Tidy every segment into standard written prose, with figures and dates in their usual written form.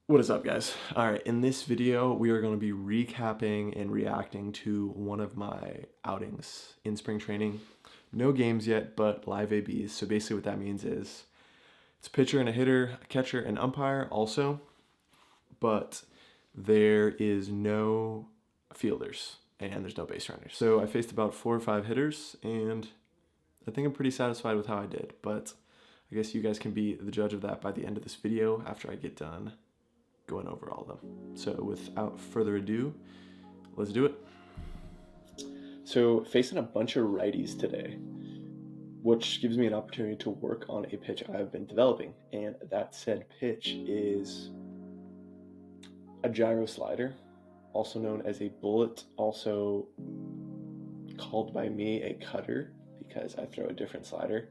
What is up, guys? All right, in this video, we are going to be recapping and reacting to one of my outings in spring training. No games yet, but live ABs. So basically what that means is it's a pitcher and a hitter, a catcher and umpire also, but there is no fielders and there's no base runners. So I faced about 4 or 5 hitters and I think I'm pretty satisfied with how I did, but I guess you guys can be the judge of that by the end of this video after I get done going over all of them. So without further ado, let's do it. So facing a bunch of righties today, which gives me an opportunity to work on a pitch I've been developing. And that said pitch is a gyro slider, also known as a bullet, also called by me a cutter because I throw a different slider.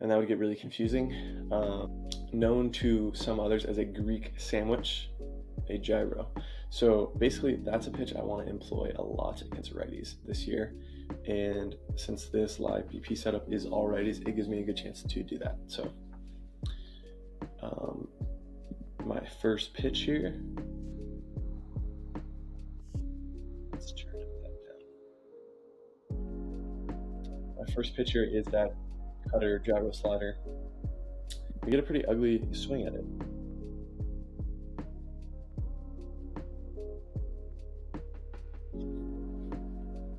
And that would get really confusing. Known to some others as a Greek sandwich, a gyro. So basically that's a pitch I want to employ a lot against righties this year. And since this live BP setup is all righties, it gives me a good chance to do that. So my first pitch here, let's turn that down. My first pitch here is that cutter gyro slider. We get a pretty ugly swing at it.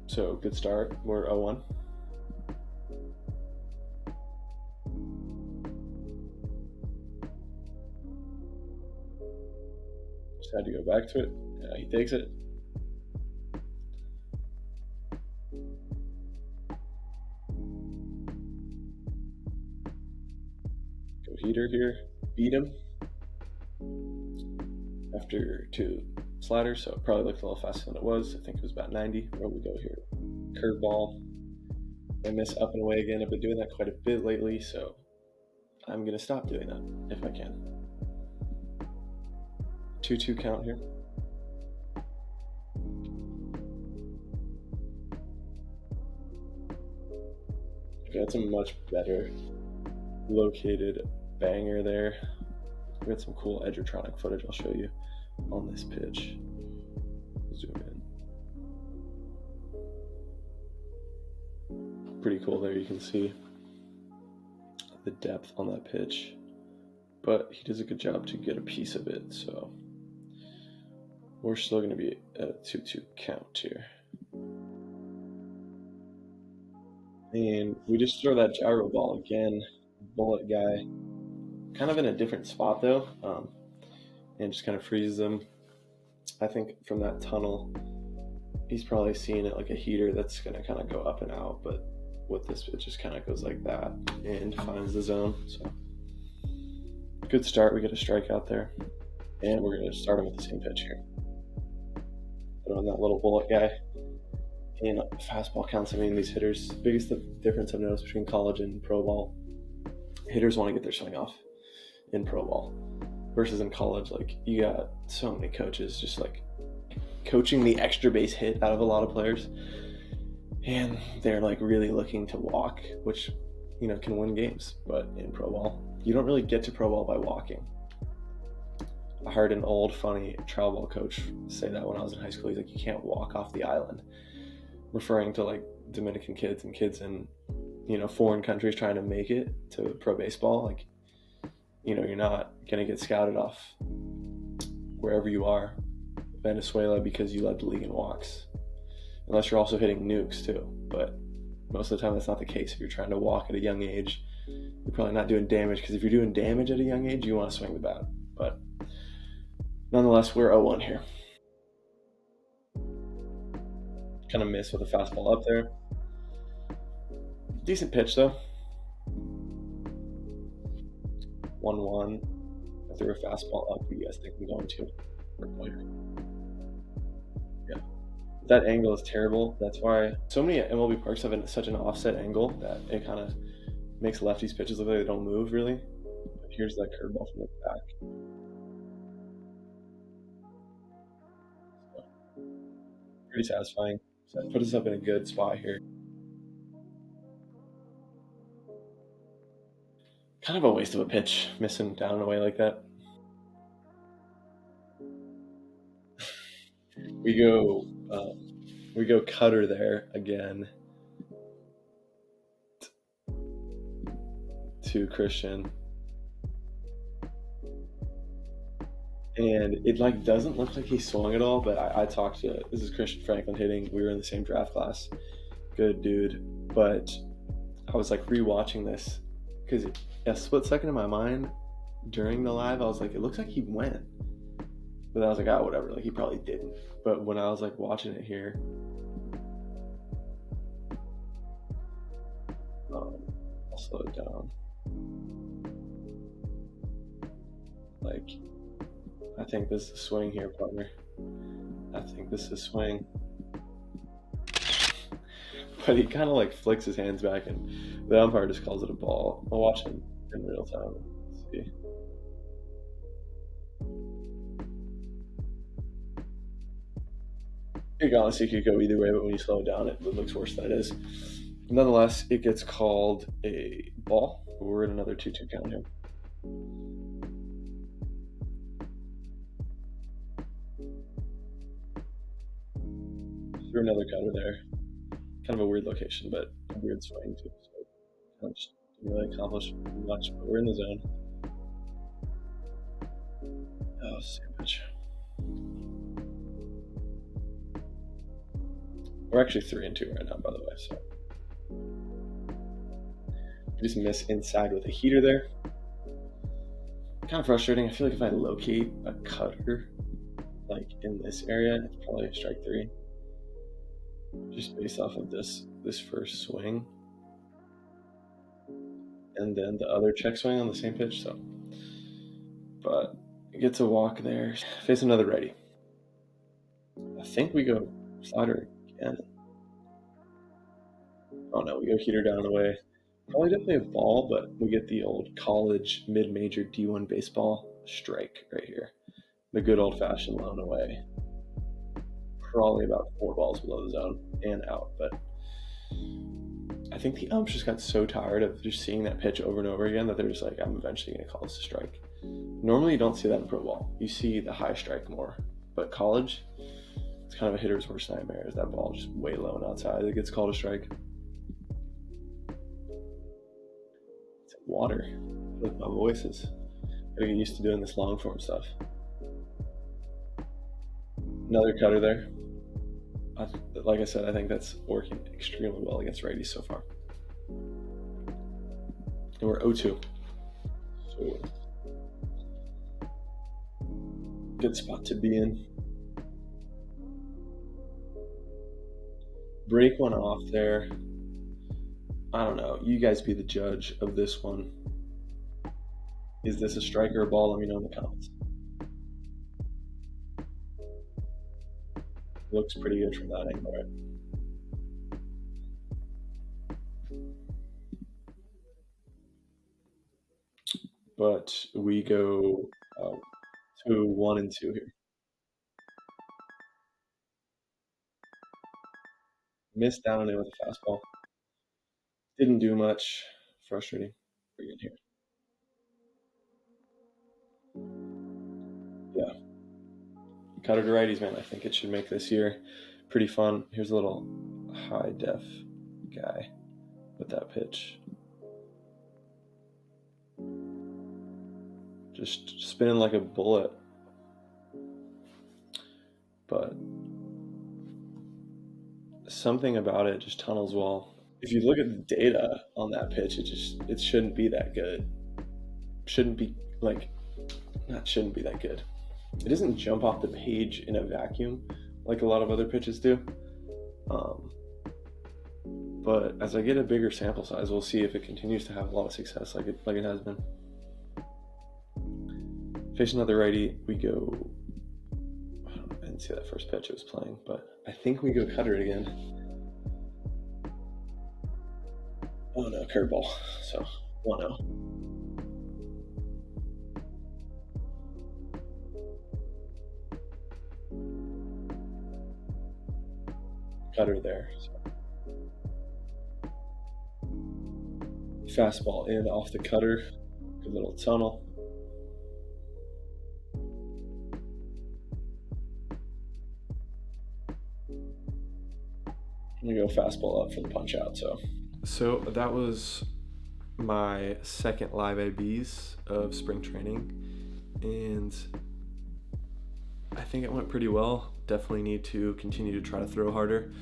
So good start, we're 0-1. Just had to go back to it. Yeah, he takes it. Go heater here, beat him after 2 sliders, so it probably looked a little faster than it was. I think it was about 90. Where we go here? Curveball. I miss up and away again. I've been doing that quite a bit lately, so I'm gonna stop doing that if I can. 2-2 count here. Okay, that's a much better located banger there. We got some cool Edgertronic footage I'll show you on this pitch. Zoom in. Pretty cool there, you can see the depth on that pitch, but he does a good job to get a piece of it, so we're still going to be at a 2-2 count here. And we just throw that gyro ball again, bullet guy, kind of in a different spot though, and just kind of freezes him. I think from that tunnel, he's probably seeing it like a heater that's going to kind of go up and out, but with this, it just kind of goes like that and finds the zone. So good start. We get a strikeout there, and we're going to start him with the same pitch here. Put on that little bullet guy. And fastball counts. I mean, these hitters, biggest difference I've noticed between college and pro ball, hitters want to get their swing off in pro ball versus in college. Like, you got so many coaches just like coaching the extra base hit out of a lot of players, and they're like really looking to walk, which, you know, can win games. But in pro ball, you don't really get to pro ball by walking. I heard an old funny travel ball coach say that when I was in high school. He's like, you can't walk off the island, referring to like Dominican kids and kids in, you know, foreign countries trying to make it to pro baseball. Like, you know, you're not gonna get scouted off wherever you are, Venezuela, because you led the league in walks, unless you're also hitting nukes too. But most of the time that's not the case. If you're trying to walk at a young age, you're probably not doing damage, because if you're doing damage at a young age, you want to swing the bat. But nonetheless, we're 0-1 here. Kind of miss with a fastball up there. Decent pitch though. 1-1. I threw a fastball up. What do you guys think I'm going to? Yeah. That angle is terrible. That's why so many MLB parks have such an offset angle that it kind of makes lefties pitches look like they don't move really. But here's that curveball from the back. So, pretty satisfying. So that put us up in a good spot here. Kind of a waste of a pitch, missing down and away like that. We go we go cutter there again to Christian. And it like doesn't look like he swung at all, but I talked to, this is Christian Franklin hitting. We were in the same draft class. Good dude. But I was like rewatching this because a split second in my mind during the live, I was like, it looks like he went. But I was like, oh, whatever. Like he probably didn't. But when I was like watching it here, I'll slow it down. Like, I think this is swing here, partner. I think this is swing. But he kind of like flicks his hands back, and the umpire just calls it a ball. I'll watch him in real time. Let's see. You can honestly could go either way, but when you slow it down, it looks worse than it is. Nonetheless, it gets called a ball. We're in another 2-2 count here. Threw another cutter there. Kind of a weird location, but a weird swing too. So kind of just didn't really accomplish much, but we're in the zone. Oh, same pitch. We're actually 3-2 right now, by the way. So we just miss inside with a heater there. Kind of frustrating. I feel like if I locate a cutter like in this area, it's probably a strike 3. Just based off of this first swing, and then the other check swing on the same pitch. So, but it gets a walk there. Face another righty. I think we go slider again. Oh no, we go heater down and away. Probably definitely a ball, but we get the old college mid-major D1 baseball strike right here. The good old-fashioned low and away. Probably about 4 balls below the zone and out, but I think the umps just got so tired of just seeing that pitch over and over again that they're just like, I'm eventually going to call this a strike. Normally you don't see that in pro ball. You see the high strike more, but college, it's kind of a hitter's worst nightmare. Is that ball just way low and outside, it gets called a strike. It's water. Like my voice is, gotta get used to doing this long form stuff. Another cutter there. Like I said, I think that's working extremely well against righties so far. And we're 0-2. So, good spot to be in. Break one off there. I don't know. You guys be the judge of this one. Is this a strike or a ball? Let me know in the comments. Looks pretty good from that angle, right? But we go to 1 and 2 here. Missed down and in with a fastball. Didn't do much. Frustrating. Pretty good here. Yeah. Cutter to righties, man. I think it should make this year pretty fun. Here's a little high def guy with that pitch. Just spinning like a bullet. But something about it just tunnels well. If you look at the data on that pitch, it shouldn't be that good. Shouldn't be that good. It doesn't jump off the page in a vacuum like a lot of other pitches do. But as I get a bigger sample size, we'll see if it continues to have a lot of success like it has been. Face another righty, we go. I didn't see that first pitch it was playing, but I think we go cutter it again. Oh no, curveball. So 1-0. Cutter there. So. Fastball in off the cutter. Good little tunnel. I'm gonna go fastball up for the punch out. So that was my second live ABs of spring training, and I think it went pretty well. Definitely need to continue to try to throw harder,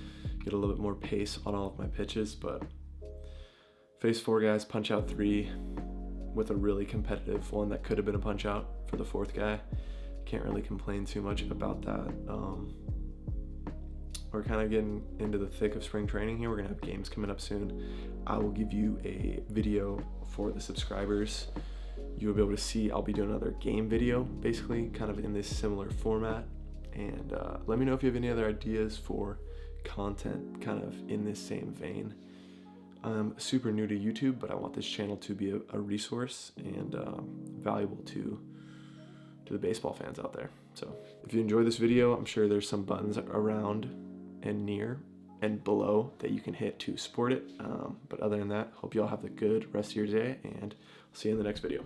get a little bit more pace on all of my pitches, but face 4 guys, punch out 3 with a really competitive one that could have been a punch out for the 4th guy. Can't really complain too much about that. We're kind of getting into the thick of spring training here. We're gonna have games coming up soon. I will give you a video for the subscribers. You'll be able to see I'll be doing another game video, basically kind of in this similar format. And let me know if you have any other ideas for content kind of in this same vein. I'm super new to YouTube, but I want this channel to be a resource and valuable to the baseball fans out there. So if you enjoyed this video, I'm sure there's some buttons around and near and below that you can hit to support it. But other than that, hope you all have a good rest of your day, and I'll see you in the next video.